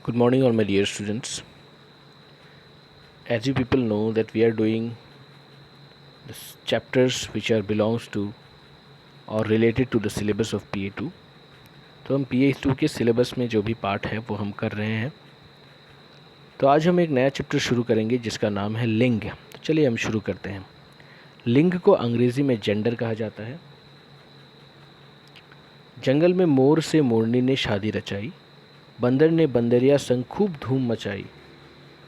Good morning, all my dear students. As you people know that we are doing the chapters which are belongs to or related to the syllabus of PA2. तो हम PA2 के syllabus में जो भी part है वो हम कर रहे हैं। तो आज हम एक नया चैप्टर शुरू करेंगे जिसका नाम है लिंग। तो चलिए हम शुरू करते हैं। लिंग को अंग्रेज़ी में जेंडर कहा जाता है। जंगल में मोर से मोरनी ने शादी रचाई, बंदर ने बंदरिया संग खूब धूम मचाई,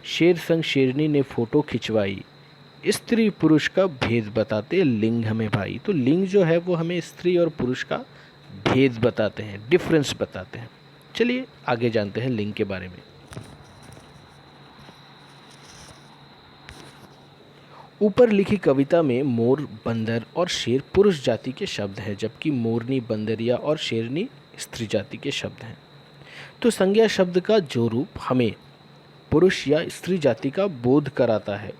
शेर संग शेरनी ने फ़ोटो खिंचवाई, स्त्री पुरुष का भेद बताते लिंग हमें भाई। तो लिंग जो है वो हमें स्त्री और पुरुष का भेद बताते हैं, डिफरेंस बताते हैं। चलिए आगे जानते हैं लिंग के बारे में। ऊपर लिखी कविता में मोर, बंदर और शेर पुरुष जाति के शब्द हैं, जबकि मोरनी, बंदरिया और शेरनी स्त्री जाति के शब्द हैं। तो संज्ञा शब्द का जो रूप हमें पुरुष या स्त्री जाति का बोध कराता है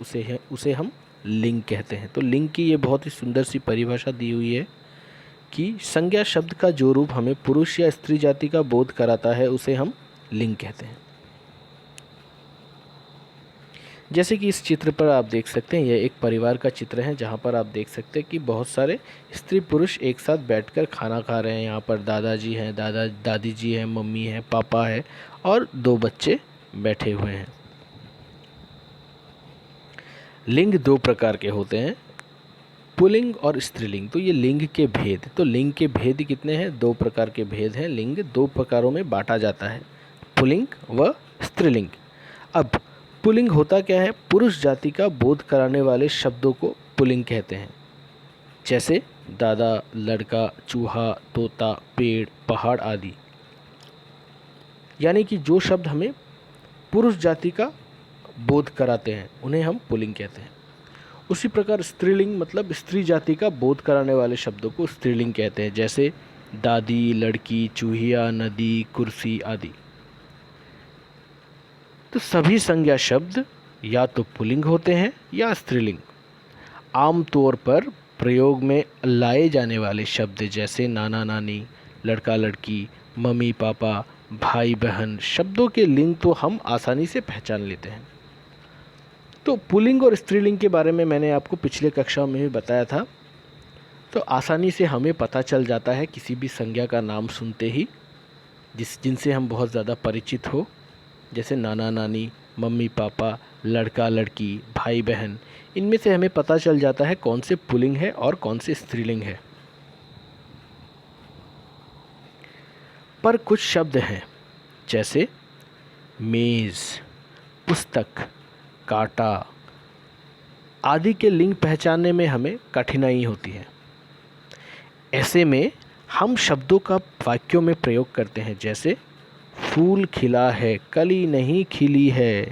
उसे हम लिंग कहते हैं। तो लिंग की ये बहुत ही सुंदर सी परिभाषा दी हुई है कि संज्ञा शब्द का जो रूप हमें पुरुष या स्त्री जाति का बोध कराता है उसे हम लिंग कहते हैं। जैसे कि इस चित्र पर आप देख सकते हैं, यह एक परिवार का चित्र है जहाँ पर आप देख सकते हैं कि बहुत सारे स्त्री पुरुष एक साथ बैठकर खाना खा रहे हैं। यहाँ पर दादाजी हैं, दादी जी हैं, मम्मी है, पापा है और 2 बच्चे बैठे हुए हैं। लिंग 2 प्रकार के होते हैं, पुल्लिंग और स्त्रीलिंग। तो ये लिंग के भेद, तो लिंग के भेद कितने हैं? 2 प्रकार के भेद हैं। लिंग 2 प्रकारों में बांटा जाता है, पुल्लिंग व स्त्रीलिंग। अब पुल्लिंग होता क्या है? पुरुष जाति का बोध कराने वाले शब्दों को पुल्लिंग कहते हैं, जैसे दादा, लड़का, चूहा, तोता, पेड़, पहाड़ आदि। यानी कि जो शब्द हमें पुरुष जाति का बोध कराते हैं उन्हें हम पुल्लिंग कहते हैं। उसी प्रकार स्त्रीलिंग मतलब स्त्री जाति का बोध कराने वाले शब्दों को स्त्रीलिंग कहते हैं, जैसे दादी, लड़की, चूहिया, नदी, कुर्सी आदि। तो सभी संज्ञा शब्द या तो पुल्लिंग होते हैं या स्त्रीलिंग। आमतौर पर प्रयोग में लाए जाने वाले शब्द जैसे नाना नानी, लड़का लड़की, मम्मी पापा, भाई बहन, शब्दों के लिंग तो हम आसानी से पहचान लेते हैं। तो पुल्लिंग और स्त्रीलिंग के बारे में मैंने आपको पिछले कक्षा में भी बताया था। तो आसानी से हमें पता चल जाता है किसी भी संज्ञा का नाम सुनते ही, जिनसे हम बहुत ज़्यादा परिचित हो, जैसे नाना नानी, मम्मी पापा, लड़का लड़की, भाई बहन। इनमें से हमें पता चल जाता है कौन से पुल्लिंग है और कौन से स्त्रीलिंग है। पर कुछ शब्द हैं जैसे मेज़, पुस्तक, कांटा आदि के लिंग पहचानने में हमें कठिनाई होती है। ऐसे में हम शब्दों का वाक्यों में प्रयोग करते हैं, जैसे फूल खिला है, कली नहीं खिली है,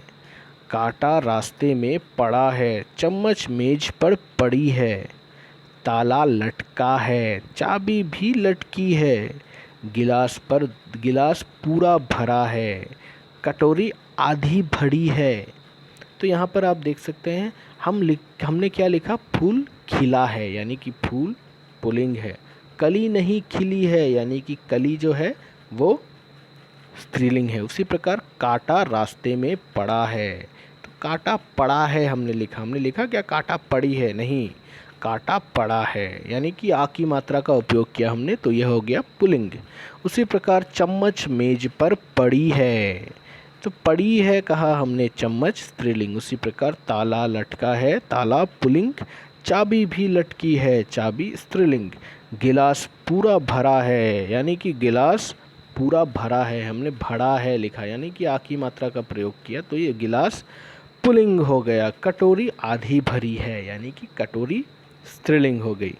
कांटा रास्ते में पड़ा है, चम्मच मेज पर पड़ी है, ताला लटका है, चाबी भी लटकी है, गिलास पूरा भरा है, कटोरी आधी भरी है। तो यहाँ पर आप देख सकते हैं हमने क्या लिखा? फूल खिला है यानी कि फूल पुल्लिंग है। कली नहीं खिली है यानी कि कली जो है वो स्त्रीलिंग है। उसी प्रकार कांटा रास्ते में पड़ा है, तो कांटा पड़ा है हमने लिखा क्या कांटा पड़ी है? नहीं, कांटा पड़ा है यानी कि आ की मात्रा का उपयोग किया हमने, तो यह हो गया पुल्लिंग। उसी प्रकार चम्मच मेज पर पड़ी है, तो पड़ी है कहा हमने, चम्मच स्त्रीलिंग। उसी प्रकार ताला लटका है, ताला पुल्लिंग, चाबी भी लटकी है, चाबी स्त्रीलिंग। गिलास पूरा भरा है यानी कि गिलास पूरा भरा है, हमने भरा है लिखा यानी कि आ की मात्रा का प्रयोग किया, तो ये गिलास पुल्लिंग हो गया। कटोरी आधी भरी है यानी कि कटोरी स्त्रीलिंग हो गई।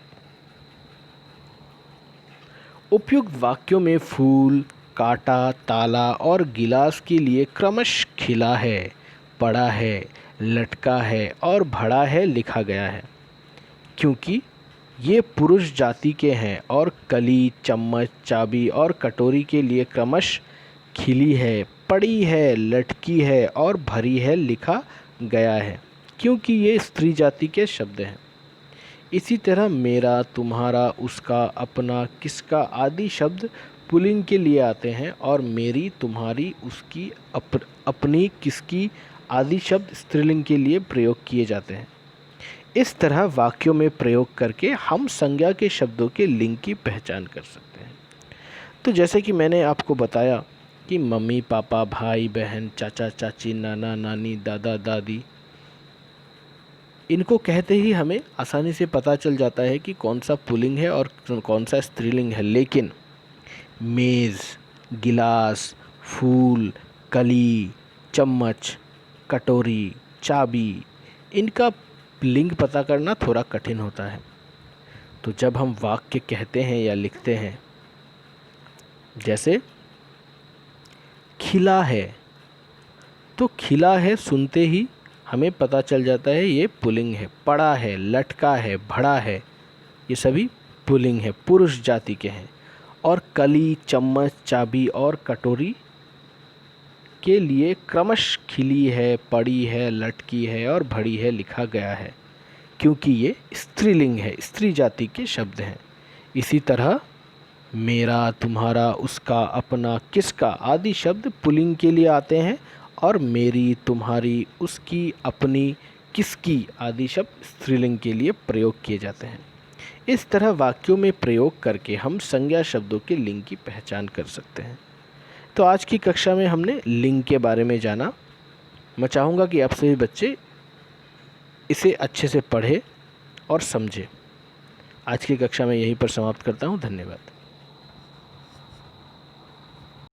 उपयुक्त वाक्यों में फूल, कांटा, ताला और गिलास के लिए क्रमश खिला है, पड़ा है, लटका है और भरा है लिखा गया है, क्योंकि ये पुरुष जाति के हैं और कली, चम्मच, चाबी और कटोरी के लिए क्रमश खिली है, पड़ी है, लटकी है और भरी है लिखा गया है, क्योंकि ये स्त्री जाति के शब्द हैं। इसी तरह मेरा, तुम्हारा, उसका, अपना, किसका आदि शब्द पुल्लिंग के लिए आते हैं और मेरी, तुम्हारी, उसकी, अपनी, किसकी आदि शब्द स्त्रीलिंग के लिए प्रयोग किए जाते हैं। इस तरह वाक्यों में प्रयोग करके हम संज्ञा के शब्दों के लिंग की पहचान कर सकते हैं। तो जैसे कि मैंने आपको बताया कि मम्मी पापा, भाई बहन, चाचा चाची, नाना नानी, दादा दादी, इनको कहते ही हमें आसानी से पता चल जाता है कि कौन सा पुल्लिंग है और कौन सा स्त्रीलिंग है। लेकिन मेज़, गिलास, फूल, कली, चम्मच, कटोरी, चाबी, इनका लिंग पता करना थोड़ा कठिन होता है। तो जब हम वाक्य कहते हैं या लिखते हैं, जैसे खिला है, तो खिला है सुनते ही हमें पता चल जाता है ये पुल्लिंग है। पड़ा है, लटका है, भड़ा है, ये सभी पुल्लिंग है, पुरुष जाति के हैं। और कली, चम्मच, चाबी और कटोरी के लिए क्रमश खिली है, पड़ी है, लटकी है और भड़ी है लिखा गया है, क्योंकि ये स्त्रीलिंग है, स्त्री जाति के शब्द हैं। इसी तरह मेरा, तुम्हारा, उसका, अपना, किसका आदि शब्द पुल्लिंग के लिए आते हैं और मेरी, तुम्हारी, उसकी, अपनी, किसकी आदि शब्द स्त्रीलिंग के लिए प्रयोग किए जाते हैं। इस तरह वाक्यों में प्रयोग करके हम संज्ञा शब्दों के लिंग की पहचान कर सकते हैं। तो आज की कक्षा में हमने लिंग के बारे में जाना। मैं चाहूँगा कि आप सभी बच्चे इसे अच्छे से पढ़ें और समझें। आज की कक्षा में यहीं पर समाप्त करता हूँ। धन्यवाद।